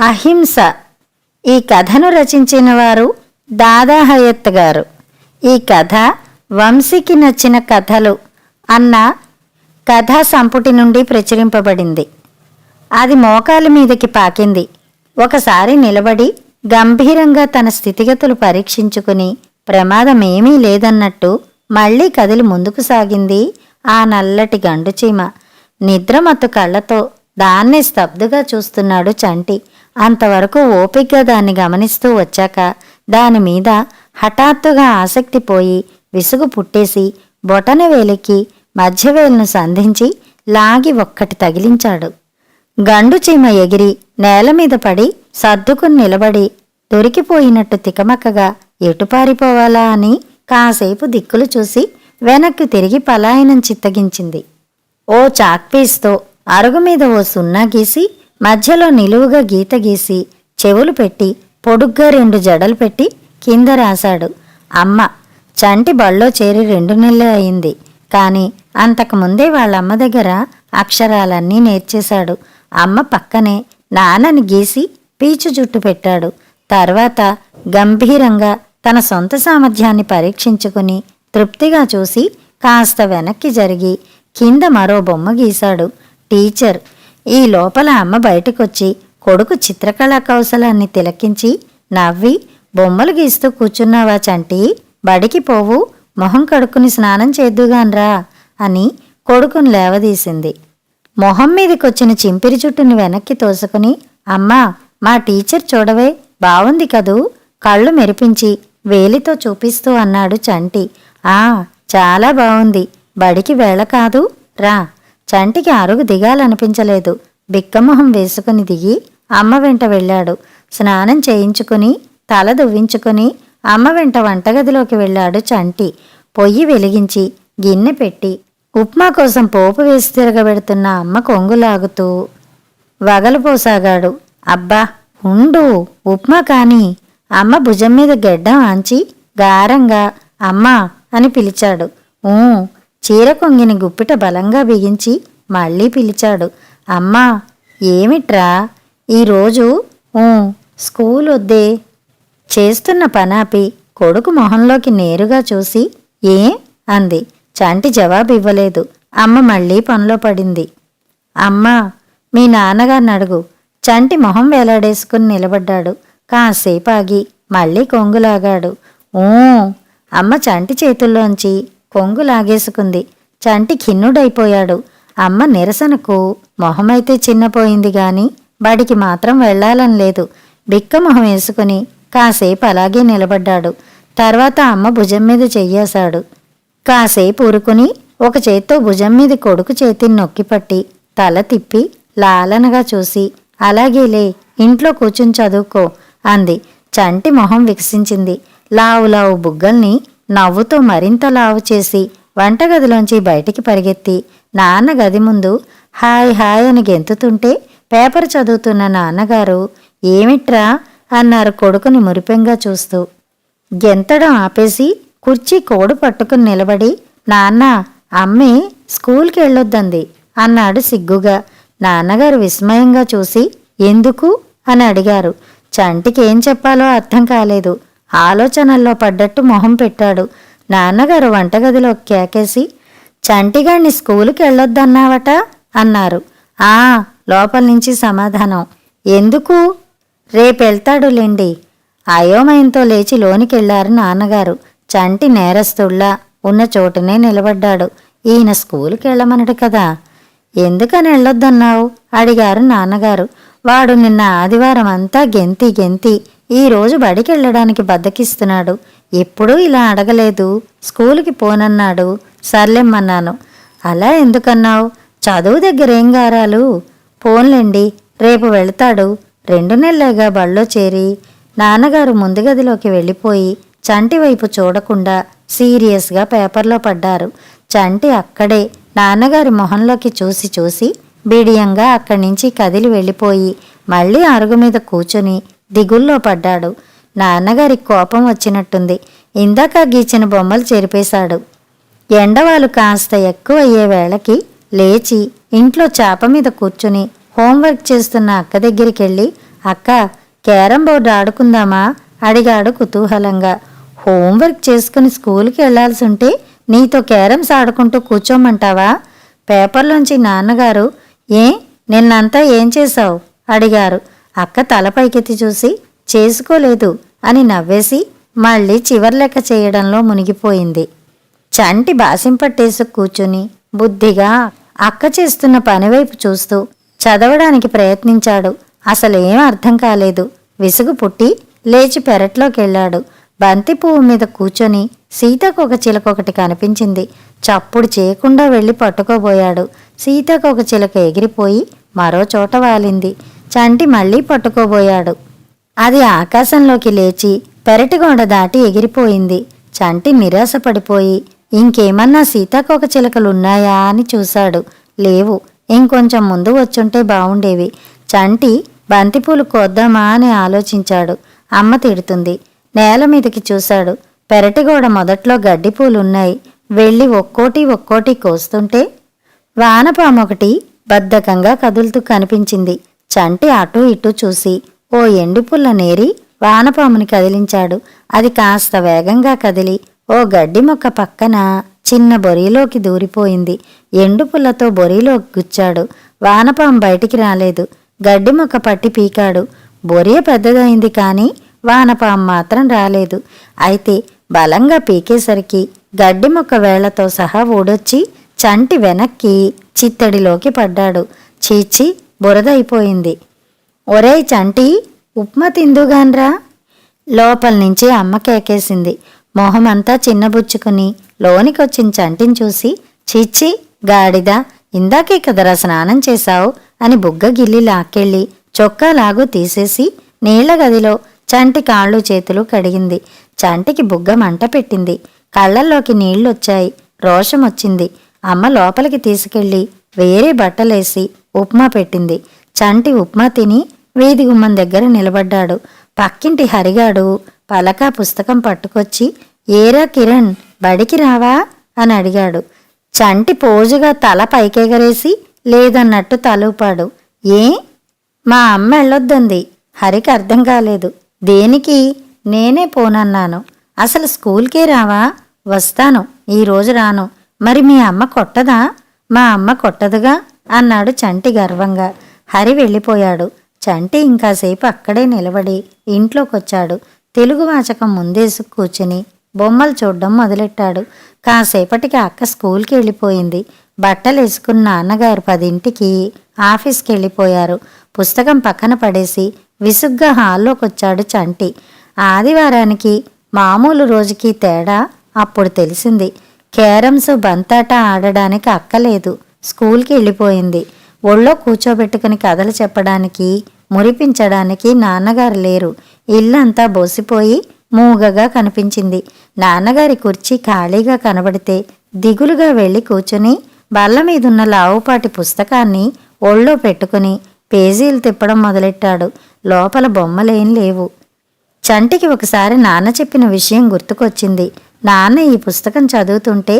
అహింస. ఈ కథను రచించిన వారు దాదా హయత్ గారు. ఈ కథ వంశీకి నచ్చిన కథలు అన్న కథా సంపుటి నుండి ప్రచురింపబడింది. అది మోకాలి మీదకి పాకింది. ఒకసారి నిలబడి గంభీరంగా తన స్థితిగతులు పరీక్షించుకుని ప్రమాదమేమీ లేదన్నట్టు మళ్లీ కదిలి ముందుకు సాగింది ఆ నల్లటి గండుచీమ. నిద్రమత్తు కళ్లతో దాన్నే స్తబ్దుగా చూస్తున్నాడు చంటి. అంతవరకు ఓపిగ్గా దాన్ని గమనిస్తూ వచ్చాక దానిమీద హఠాత్తుగా ఆసక్తి పోయి విసుగు పుట్టేసి బొటనవేలికి మధ్యవేలును సంధించి లాగి ఒక్కటి తగిలించాడు. గండుచీమ ఎగిరి నేలమీద పడి సర్దుకుని నిలబడి దొరికిపోయినట్టు తికమక్కగా ఎటుపారిపోవాలా అని కాసేపు దిక్కులు చూసి వెనక్కి తిరిగి పలాయనం చిత్తగించింది. ఓ చాక్పీస్తో అరుగుమీద ఓ సున్నా గీసి మధ్యలో నిలువుగా గీత గీసి చెవులు పెట్టి పొడుగ్గా 2 జడలు పెట్టి కింద రాశాడు అమ్మ. చంటి బళ్ళో చేరి 2 నెలలే అయింది. కాని అంతకుముందే వాళ్ళమ్మ దగ్గర అక్షరాలన్నీ నేర్చేశాడు. అమ్మ పక్కనే నాన్నని గీసి పీచు జుట్టు పెట్టాడు. తర్వాత గంభీరంగా తన సొంత సామర్థ్యాన్ని పరీక్షించుకుని తృప్తిగా చూసి కాస్త వెనక్కి జరిగి కింద మరో బొమ్మ గీశాడు టీచర్. ఈ లోపల అమ్మ బయటకొచ్చి కొడుకు చిత్రకళా కౌశలాన్ని తిలకించి నవ్వి, బొమ్మలు గీస్తూ కూర్చున్నావా చంటి, బడికి పోవు, మొహం కడుక్కుని స్నానం చేద్దుగాన్రా అని కొడుకుని లేవదీసింది. మొహం మీదకొచ్చిన చింపిరి జుట్టుని వెనక్కి తోసుకుని అమ్మా మా టీచర్ చూడవే, బావుంది కదూ, కళ్ళు మెరిపించి వేలితో చూపిస్తూ అన్నాడు చంటి. ఆ చాలా బావుంది, బడికి వేళ కాదు, రా. చంటికి అరుగు దిగాలనిపించలేదు. బిక్కమొహం వేసుకుని దిగి అమ్మ వెంట వెళ్ళాడు. స్నానం చేయించుకుని తల దువ్వించుకుని అమ్మ వెంట వంటగదిలోకి వెళ్ళాడు చంటి. పొయ్యి వెలిగించి గిన్నె పెట్టి ఉప్మా కోసం పోపు వేసి తిరగబెడుతున్న అమ్మ కొంగులాగుతూ వగలుపోసాగాడు. అబ్బా ఉండు, ఉప్మా కాని. అమ్మ భుజం మీద గెడ్డం ఆంచి గారంగా అమ్మా అని పిలిచాడు. చీర కొంగిని గుప్పిట బలంగా బిగించి మళ్ళీ పిలిచాడు. అమ్మా ఏమిట్రా ఈరోజు? స్కూల్ వద్దే. చేస్తున్న పనాపి కొడుకు మొహంలోకి నేరుగా చూసి ఏ అంది. చంటి జవాబు ఇవ్వలేదు. అమ్మ మళ్ళీ పనిలో పడింది. అమ్మా మీ నాన్నగారిని అడుగు. చంటి మొహం వేలాడేసుకుని నిలబడ్డాడు. కాసేపు ఆగి మళ్ళీ కొంగులాగాడు. అమ్మ చంటి చేతుల్లోంచి కొంగు లాగేసుకుంది. చంటి ఖిన్నుడైపోయాడు. అమ్మ నిరసనకు మొహమైతే చిన్నపోయింది గాని బడికి మాత్రం వెళ్లాలని లేదు. బిక్క మొహం వేసుకుని కాసేపు అలాగే నిలబడ్డాడు. తర్వాత అమ్మ భుజం మీద చెయ్యేశాడు. కాసేపు ఊరుకుని ఒక చేత్తో భుజం మీద కొడుకు చేతిని నొక్కిపట్టి తల తిప్పి లాలనగా చూసి అలాగేలే, ఇంట్లో కూర్చుని చదువుకో అంది. చంటి మొహం వికసించింది. లావు లావు బుగ్గల్ని నవ్వుతో మరింత లావు చేసి వంటగదిలోంచి బయటికి పరిగెత్తి నాన్న గది ముందు హాయ్ హాయ్ అని గెంతుతుంటే పేపర్ చదువుతున్న నాన్నగారు ఏమిట్రా అన్నారు కొడుకుని మురిపెంగా చూస్తూ. గెంతడం ఆపేసి కుర్చీ కోడు పట్టుకుని నిలబడి నాన్న అమ్మే స్కూల్కి వెళ్ళొద్దంది అన్నాడు సిగ్గుగా. నాన్నగారు విస్మయంగా చూసి ఎందుకు అని అడిగారు. చంటికి ఏం చెప్పాలో అర్థం కాలేదు. ఆలోచనల్లో పడ్డట్టు మొహం పెట్టాడు. నాన్నగారు వంటగదిలో కేకేసి చంటిగాడిని స్కూలుకి వెళ్ళొద్దన్నావట అన్నారు. లోపల నుంచి సమాధానం. ఎందుకు? రేపెళ్తాడులేండి. అయోమయంతో లేచి లోనికెళ్లారు నాన్నగారు. చంటి నేరస్తుళ్లా ఉన్న చోటునే నిలబడ్డాడు. ఈయన స్కూలుకి వెళ్ళమనడు కదా. ఎందుకని వెళ్ళొద్దన్నావు అడిగారు నాన్నగారు. వాడు నిన్న ఆదివారం అంతా గెంతి గెంతి ఈరోజు బడికెళ్ళడానికి బద్దకిస్తున్నాడు. ఎప్పుడూ ఇలా అడగలేదు. స్కూలుకి పోనన్నాడు, సర్లెమ్మన్నాను. అలా ఎందుకన్నావు? చదువు దగ్గరేం గారాలు? పోన్లేండి, రేపు వెళతాడు. 2 నెలలేగా బళ్ళో చేరి. నాన్నగారు ముందు గదిలోకి వెళ్ళిపోయి చంటి వైపు చూడకుండా సీరియస్గా పేపర్లో పడ్డారు. చంటి అక్కడే నాన్నగారి మొహంలోకి చూసి చూసి బిడియంగా అక్కడి నుంచి కదిలి వెళ్ళిపోయి మళ్ళీ అరుగు మీద కూర్చుని దిగుల్లో పడ్డాడు. నాన్నగారికి కోపం వచ్చినట్టుంది. ఇందాక గీచిన బొమ్మలు చెరిపేశాడు. ఎండవాలు కాస్త ఎక్కువ అయ్యే వేళకి లేచి ఇంట్లో చాప మీద కూర్చుని హోంవర్క్ చేస్తున్న అక్క దగ్గరికి వెళ్ళి అక్క, క్యారం బోర్డు ఆడుకుందామా అడిగాడు కుతూహలంగా. హోంవర్క్ చేసుకుని స్కూల్కి వెళ్లాల్సి ఉంటే నీతో క్యారమ్స్ ఆడుకుంటూ కూర్చోమంటావా? పేపర్లోంచి నాన్నగారు నిన్నంతా ఏం చేశావు అడిగారు. అక్క తల పైకెత్తి చూసి చేసుకోలేదు అని నవ్వేసి మళ్ళీ చివర్లెక్క చేయడంలో మునిగిపోయింది. చంటి బాసింపట్టేసి కూర్చుని బుద్ధిగా అక్క చేస్తున్న పనివైపు చూస్తూ చదవడానికి ప్రయత్నించాడు. అసలేం అర్థం కాలేదు. విసుగు పుట్టి లేచి పెరట్లోకెళ్ళాడు. బంతి పువ్వు మీద కూర్చొని సీతాకోక చిలకొకటి కనిపించింది. చప్పుడు చేయకుండా వెళ్ళి పట్టుకోబోయాడు. సీతాకోక చిలక ఎగిరిపోయి మరో చోట వాలింది. చంటి మళ్ళీ పట్టుకోబోయాడు. అది ఆకాశంలోకి లేచి పెరటిగోడ దాటి ఎగిరిపోయింది. చంటి నిరాశపడిపోయి ఇంకేమన్నా సీతాకోక చిలకలున్నాయా అని చూశాడు. లేవు. ఇంకొంచెం ముందు వచ్చుంటే బావుండేవి. చంటి బంతిపూలు కోద్దామా అని ఆలోచించాడు. అమ్మ తిడుతుంది. నేల మీదకి చూశాడు. పెరటిగోడ మొదట్లో గడ్డిపూలున్నాయి. వెళ్ళి ఒక్కోటి కోస్తుంటే వానపామొకటి బద్ధకంగా కదులుతూ కనిపించింది. చంటి అటూ ఇటూ చూసి ఓ ఎండిపుల్ల నేరి వానపాముని కదిలించాడు. అది కాస్త వేగంగా కదిలి ఓ గడ్డి మొక్క పక్కన చిన్న బొరిలోకి దూరిపోయింది. ఎండుపుల్లతో బొరిలోకి గుచ్చాడు. వానపాము బయటికి రాలేదు. గడ్డి మొక్క పట్టి పీకాడు. బొరియ పెద్దదైంది కానీ వానపాము మాత్రం రాలేదు. అయితే బలంగా పీకేసరికి గడ్డి మొక్క వేళ్లతో సహా ఊడొచ్చి చంటి వెనక్కి చిత్తడిలోకి పడ్డాడు. చీచి బురదైపోయింది. ఒరేయ్ చంటి, ఉప్మా తిందుగాన్రా లోపల నుంచి అమ్మ కేకేసింది. మొహమంతా చిన్నబుచ్చుకుని లోనికొచ్చిన చంటిని చూసి చీచి గాడిద, ఇందాకే కదరా స్నానం చేశావు అని బుగ్గ గిల్లి లాక్కెళ్ళి చొక్కాలాగు తీసేసి నీళ్ల గదిలో చంటి కాళ్ళు చేతులు కడిగింది. చంటికి బుగ్గ మంట పెట్టింది. కళ్ళల్లోకి నీళ్లొచ్చాయి. రోషమొచ్చింది. అమ్మ లోపలికి తీసుకెళ్లి వేరే బట్టలేసి ఉప్మా పెట్టింది. చంటి ఉప్మా తిని వీధి గుమ్మం దగ్గర నిలబడ్డాడు. పక్కింటి హరిగాడు పలకా పుస్తకం పట్టుకొచ్చి ఏరా కిరణ్, బడికి రావా అని అడిగాడు. చంటి పోజుగా తల పైకెగరేసి లేదన్నట్టు తలూపాడు. మా అమ్మ వెళ్ళొద్దంది. హరికి అర్థం కాలేదు. దేనికి? నేనే పోనన్నాను. అసలు స్కూల్కే రావా? వస్తాను, ఈరోజు రాను. మరి మీ అమ్మ కొట్టదా? మా అమ్మ కొట్టదుగా అన్నాడు చంటి గర్వంగా. హరి వెళ్ళిపోయాడు. చంటి ఇంకాసేపు అక్కడే నిలబడి ఇంట్లోకొచ్చాడు. తెలుగు వాచకం ముందేసి కూర్చుని బొమ్మలు చూడ్డం మొదలెట్టాడు. కాసేపటికి అక్క స్కూల్కి వెళ్ళిపోయింది. బట్టలేసుకున్న నాన్నగారు 10ంటికి ఆఫీస్కి వెళ్ళిపోయారు. పుస్తకం పక్కన పడేసి విసుగ్గా హాల్లోకొచ్చాడు చంటి. ఆదివారానికి మామూలు రోజుకి తేడా అప్పుడు తెలిసింది. క్యారమ్స్ బంతాట ఆడడానికి అక్కలేదు. స్కూల్కి వెళ్ళిపోయింది. ఒళ్ళో కూర్చోబెట్టుకుని కథలు చెప్పడానికి మురిపించడానికి నాన్నగారు లేరు. ఇల్లంతా బోసిపోయి మూగగా కనిపించింది. నాన్నగారి కుర్చీ ఖాళీగా కనబడితే దిగులుగా వెళ్ళి కూర్చుని బల్ల మీదున్న లావుపాటి పుస్తకాన్ని ఒళ్ళో పెట్టుకుని పేజీలు తిప్పడం మొదలెట్టాడు. లోపల బొమ్మలేం లేవు. చంటికి ఒకసారి నాన్న చెప్పిన విషయం గుర్తుకొచ్చింది. నాన్న ఈ పుస్తకం చదువుతుంటే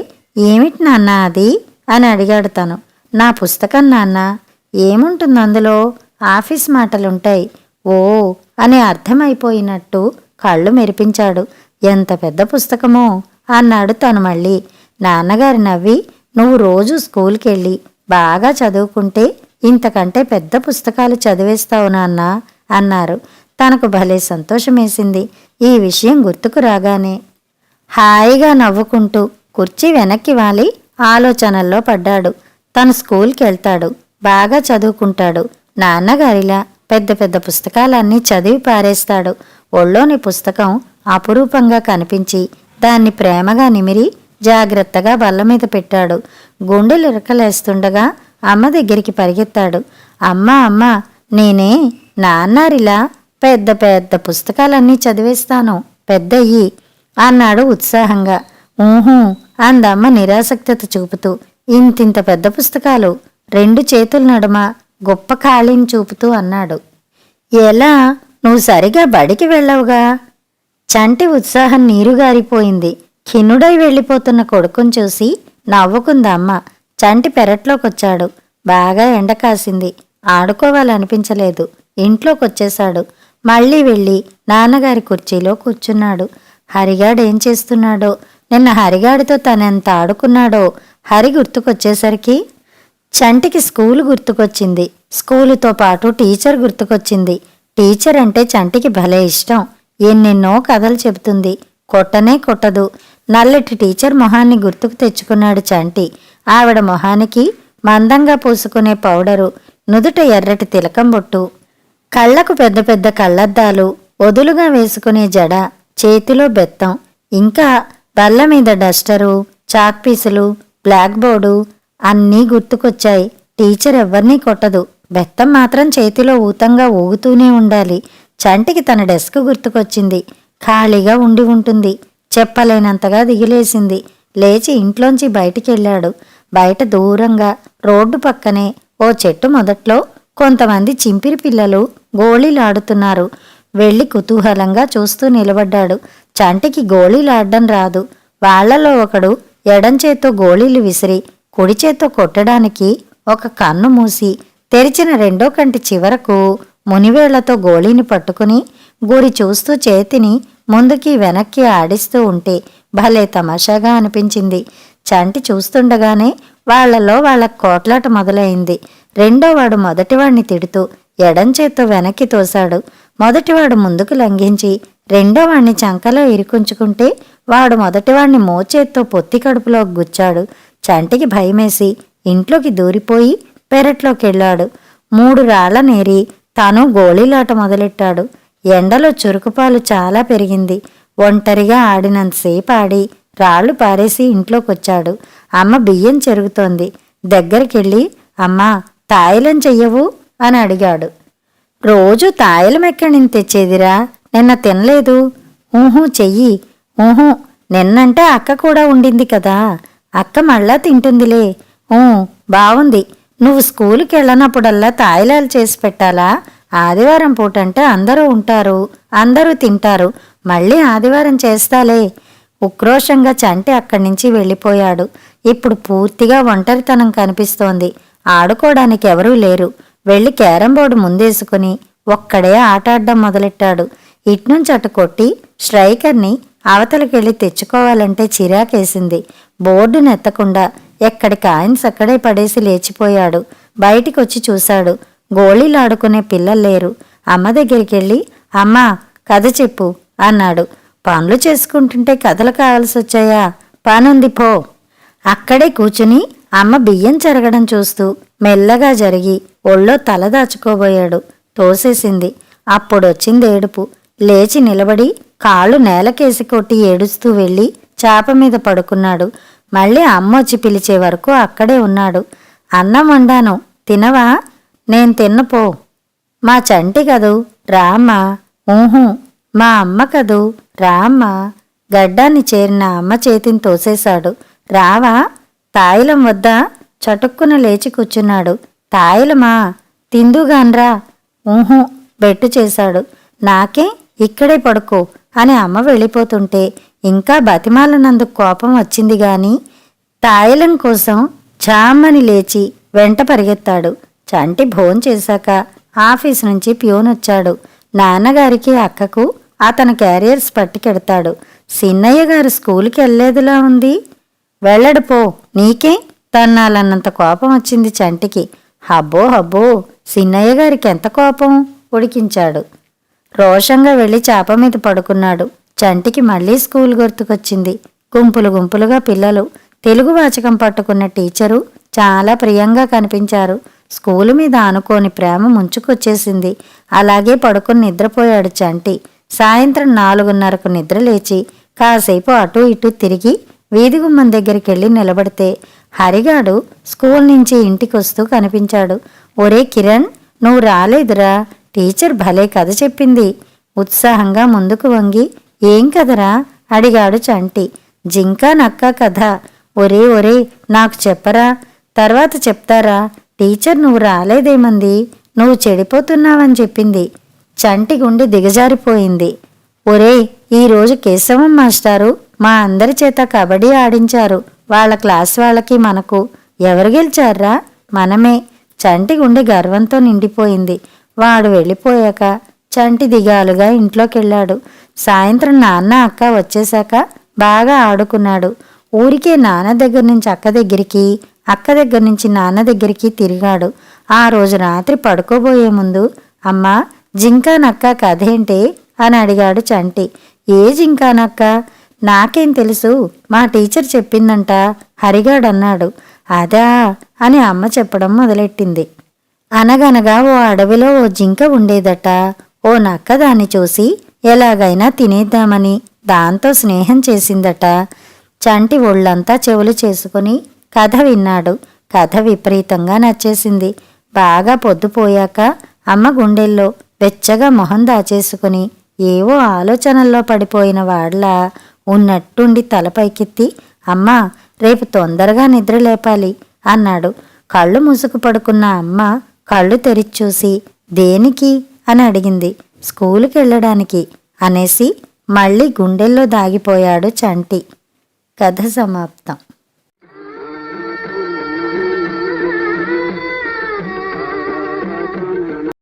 ఏమిటి నాన్న అది అని అడిగాడు తను. నా పుస్తకం నాన్న. ఏముంటుంది అందులో? ఆఫీస్ మాటలుంటాయి. ఓ అని అర్థమైపోయినట్టు కళ్ళు మెరిపించాడు. ఎంత పెద్ద పుస్తకమో అన్నాడు తను మళ్ళీ. నాన్నగారు నవ్వి నువ్వు రోజు స్కూల్కెళ్ళి బాగా చదువుకుంటే ఇంతకంటే పెద్ద పుస్తకాలు చదివేస్తావు నాన్న అన్నారు. తనకు భలే సంతోషమేసింది ఈ విషయం గుర్తుకు రాగానే. హాయిగా నవ్వుకుంటూ కుర్చీ వెనక్కి వాలి ఆలోచనల్లో పడ్డాడు. తను స్కూల్కి వెళ్తాడు, బాగా చదువుకుంటాడు. నాన్నగారిలా పెద్ద పెద్ద పుస్తకాలన్నీ చదివి పారేస్తాడు. ఒళ్ళోని పుస్తకం అపురూపంగా కనిపించి దాన్ని ప్రేమగా నిమిరి జాగ్రత్తగా బల్ల మీద పెట్టాడు. గుండెలు ఇరకలేస్తుండగా అమ్మ దగ్గరికి పరిగెత్తాడు. అమ్మా, నేనే నాన్నారిలా పెద్ద పెద్ద పుస్తకాలన్నీ చదివేస్తాను, పెద్దయ్యి అన్నాడు ఉత్సాహంగా. ఊహూ అందమ్మ నిరాసక్తత చూపుతూ. ఇంతింత పెద్ద పుస్తకాలు 2 చేతుల నడుమ గొప్ప ఖాళీని చూపుతూ అన్నాడు. ఎలా? నువ్వు సరిగా బడికి వెళ్ళవుగా? చంటి ఉత్సాహం నీరుగారిపోయింది. ఖిన్నుడై వెళ్ళిపోతున్న కొడుకుని చూసి నవ్వుకుందమ్మ. చంటి పెరట్లోకొచ్చాడు. బాగా ఎండ కాసింది. ఆడుకోవాలనిపించలేదు. ఇంట్లోకొచ్చేశాడు. మళ్ళీ వెళ్ళి నాన్నగారి కుర్చీలో కూర్చున్నాడు. హరిగాడేం చేస్తున్నాడో, నిన్న హరిగాడితో తనెంత ఆడుకున్నాడో హరి గుర్తుకొచ్చేసరికి చంటికి స్కూలు గుర్తుకొచ్చింది. స్కూలుతో పాటు టీచర్ గుర్తుకొచ్చింది. టీచర్ అంటే చంటికి భలే ఇష్టం. ఎన్నెన్నో కథలు చెబుతుంది. కొట్టనే కొట్టదు. నల్లటి టీచర్ మొహాన్ని గుర్తుకు తెచ్చుకున్నాడు చంటి. ఆవిడ మొహానికి మందంగా పూసుకునే పౌడరు, నుదుట ఎర్రటి తిలకం బొట్టు, కళ్లకు పెద్ద పెద్ద కళ్లద్దాలు, వదులుగా వేసుకునే జడ, చేతిలో బెత్తం, ఇంకా బల్ల మీద డస్టరు, చాక్పీసులు, బ్లాక్ బోర్డు అన్నీ గుర్తుకొచ్చాయి. టీచర్ ఎవ్వరినీ కొట్టదు. బెత్తం మాత్రం చేతిలో ఊతంగా ఊగుతూనే ఉండాలి. చంటికి తన డెస్క్ గుర్తుకొచ్చింది. ఖాళీగా ఉండి ఉంటుంది. చెప్పలేనంతగా దిగిలేసింది. లేచి ఇంట్లోంచి బయటికెళ్ళాడు. బయట దూరంగా రోడ్డు పక్కనే ఓ చెట్టు మొదట్లో కొంతమంది చింపిరి పిల్లలు గోళీలాడుతున్నారు. వెళ్ళి కుతూహలంగా చూస్తూ నిలబడ్డాడు. చంటికి గోళీలాడ్డం రాదు. వాళ్లలో ఒకడు ఎడంచేత్తో గోళీలు విసిరి కుడి చేత్తో కొట్టడానికి ఒక కన్ను మూసి తెరిచిన రెండో కంటి చివరకు మునివేళ్లతో గోళీని పట్టుకుని గురి చూస్తూ చేతిని ముందుకి వెనక్కి ఆడిస్తూ ఉంటే భలే తమాషాగా అనిపించింది. చంటి చూస్తుండగానే వాళ్లలో వాళ్ళకు కోట్లాట మొదలైంది. రెండోవాడు మొదటివాడిని తిడుతూ ఎడంచేత్తో వెనక్కి తోశాడు. మొదటివాడు ముందుకు లంఘించి రెండోవాణ్ణి చంకలో ఇరుకుంచుకుంటే వాడు మొదటివాణ్ణి మోచేత్తో పొత్తి కడుపులో గుచ్చాడు. చంటికి భయమేసి ఇంట్లోకి దూరిపోయి పెరట్లోకెళ్ళాడు. 3 రాళ్ల నేరి తాను గోళీలాట మొదలెట్టాడు. ఎండలో చురుకుపాలు చాలా పెరిగింది. ఒంటరిగా ఆడినంతసేపు ఆడి రాళ్లు పారేసి ఇంట్లోకొచ్చాడు. అమ్మ బియ్యం చెరుగుతోంది. దగ్గరికెళ్ళి అమ్మా తాయిలం చెయ్యవు అని అడిగాడు. రోజు తాయిలం ఎక్కడి నుంచి తెచ్చేదిరా, నిన్న తినలేదు. ఊహూ చెయ్యి. ఊహూ నిన్నంటే అక్క కూడా ఉండింది కదా, అక్క మళ్ళా తింటుందిలే. బావుంది. నువ్వు స్కూలుకి వెళ్ళనప్పుడల్లా తాయిలాలు చేసి పెట్టాలా? ఆదివారం పూటంటే అందరూ ఉంటారు, అందరూ తింటారు. మళ్ళీ ఆదివారం చేస్తాలే. ఉక్రోషంగా చంటి అక్కడి నుంచి వెళ్ళిపోయాడు. ఇప్పుడు పూర్తిగా ఒంటరితనం కనిపిస్తోంది. ఆడుకోవడానికి ఎవరూ లేరు. వెళ్ళి క్యారం బోర్డు ముందేసుకుని ఒక్కడే ఆటాడ్డం మొదలెట్టాడు. ఇట్నుంచి అటు కొట్టి స్ట్రైకర్ని అవతలకెళ్ళి తెచ్చుకోవాలంటే చిరాకేసింది. బోర్డును ఎత్తకుండా ఎక్కడి కాయిన్స్ అక్కడే పడేసి లేచిపోయాడు. బయటికొచ్చి చూశాడు. గోళీలాడుకునే పిల్లల్లేరు. అమ్మ దగ్గరికెళ్ళి అమ్మా కథ చెప్పు అన్నాడు. పనులు చేసుకుంటుంటే కథలు కావలసొచ్చాయా? పనుంది పో. అక్కడే కూచుని అమ్మ బియ్యం చెరగడం చూస్తూ మెల్లగా జరిగి ఒళ్ళో తల దాచుకోబోయాడు. తోసేసింది. అప్పుడొచ్చింది ఏడుపు. లేచి నిలబడి కాళ్ళు నేలకేసి కొట్టి ఏడుస్తూ వెళ్ళి చాప మీద పడుకున్నాడు. మళ్ళీ అమ్మొచ్చి పిలిచే వరకు అక్కడే ఉన్నాడు. అన్నం వండాను, తినవా? నేను తిన్నపో. మా చంటి కదూ, రామ్మా. ఊహూ మా అమ్మ కదూ, రామ్మా. గడ్డాన్ని చేరిన అమ్మ చేతిని తోసేశాడు. రావా? తాయిలం వద్దా? చటుక్కున లేచి కూర్చున్నాడు. తాయిలమా? తిందుగాన్రా. ఊహూ బెట్టు చేశాడు. నాకే ఇక్కడే పడుకో అని అమ్మ వెళ్ళిపోతుంటే ఇంకా బతిమాలనందుకు కోపం వచ్చింది గాని తాయిలం కోసం ఝామ్మని లేచి వెంట పరిగెత్తాడు. చంటి భోంచేశాక ఆఫీసు నుంచి ప్యూన్ వచ్చాడు. నాన్నగారికి అక్కకు అతను క్యారియర్స్ పట్టుకెడతాడు. సిన్నయ్య గారు స్కూల్కి వెళ్ళేదిలా ఉంది. వెళ్ళడు పో, నీకే తన్నాలన్నంత కోపం వచ్చింది చంటికి. హబ్బో హబ్బో, సిన్నయ్య గారికి ఎంత కోపం! ఉడికించాడు. రోషంగా వెళ్ళి చాప మీద పడుకున్నాడు. చంటికి మళ్లీ స్కూల్ గుర్తుకొచ్చింది. గుంపులు గుంపులుగా పిల్లలు. తెలుగు వాచకం పట్టుకున్న టీచరు చాలా ప్రియంగా కనిపించారు. స్కూలు మీద ఆనుకోని ప్రేమ ముంచుకొచ్చేసింది. అలాగే పడుకుని నిద్రపోయాడు చంటి. సాయంత్రం 4:30కు నిద్రలేచి కాసేపు అటూ ఇటూ తిరిగి వీధి గుమ్మం దగ్గరికెళ్ళి నిలబడితే హరిగాడు స్కూల్ నుంచి ఇంటికొస్తూ కనిపించాడు. ఒరే కిరణ్, నువ్వు రాలేదురా, టీచర్ భలే కథ చెప్పింది. ఉత్సాహంగా ముందుకు వంగి ఏం కదరా అడిగాడు చంటి. జింకా నక్క కథ. ఒరే ఒరే నాకు చెప్పరా, తర్వాత చెప్తారా. టీచర్ నువ్వు రాలేదేమంది, నువ్వు చెడిపోతున్నావని చెప్పింది. చంటి గుండె దిగజారిపోయింది. ఒరే, ఈరోజు కేశవం మాస్టారు మా అందరి చేత కబడ్డీ ఆడించారు. వాళ్ళ క్లాస్ వాళ్ళకి మనకు. ఎవరు గెలిచారా? మనమే. చంటి గుండె గర్వంతో నిండిపోయింది. వాడు వెళ్ళిపోయాక చంటి దిగాలుగా ఇంట్లోకెళ్ళాడు. సాయంత్రం నాన్న అక్క వచ్చేశాక బాగా ఆడుకున్నాడు. ఊరికే నాన్న దగ్గర నుంచి అక్క దగ్గరికి, అక్క దగ్గర నుంచి నాన్న దగ్గరికి తిరిగాడు. ఆ రోజు రాత్రి పడుకోబోయే ముందు, అమ్మా జింకానక్క కథేంటే అని అడిగాడు చంటి. ఏ జింకానక్క? నాకేం తెలుసు, మా టీచర్ చెప్పిందంట, హరిగాడన్నాడు. అదా అని అమ్మ చెప్పడం మొదలెట్టింది. అనగనగా ఓ అడవిలో ఓ జింక ఉండేదట. ఓ నక్క దాన్ని చూసి ఎలాగైనా తినేద్దామని దాంతో స్నేహం చేసిందట. చంటి ఒళ్ళంతా చెవులు చేసుకుని కథ విన్నాడు. కథ విపరీతంగా నచ్చేసింది. బాగా పొద్దుపోయాక అమ్మ గుండెల్లో వెచ్చగా మొహం దాచేసుకుని ఏవో ఆలోచనల్లో పడిపోయిన వాడ్లా ఉన్నట్టుండి తల పైకెత్తి, అమ్మా రేపు తొందరగా నిద్ర లేపాలి అన్నాడు. కళ్ళు మూసుకు పడుకున్న అమ్మ కళ్ళు తెరిచూసి దేనికి అని అడిగింది. స్కూలుకెళ్ళడానికి అనేసి మళ్ళీ గుండెల్లో దాగిపోయాడు చంటి. కథ సమాప్తం.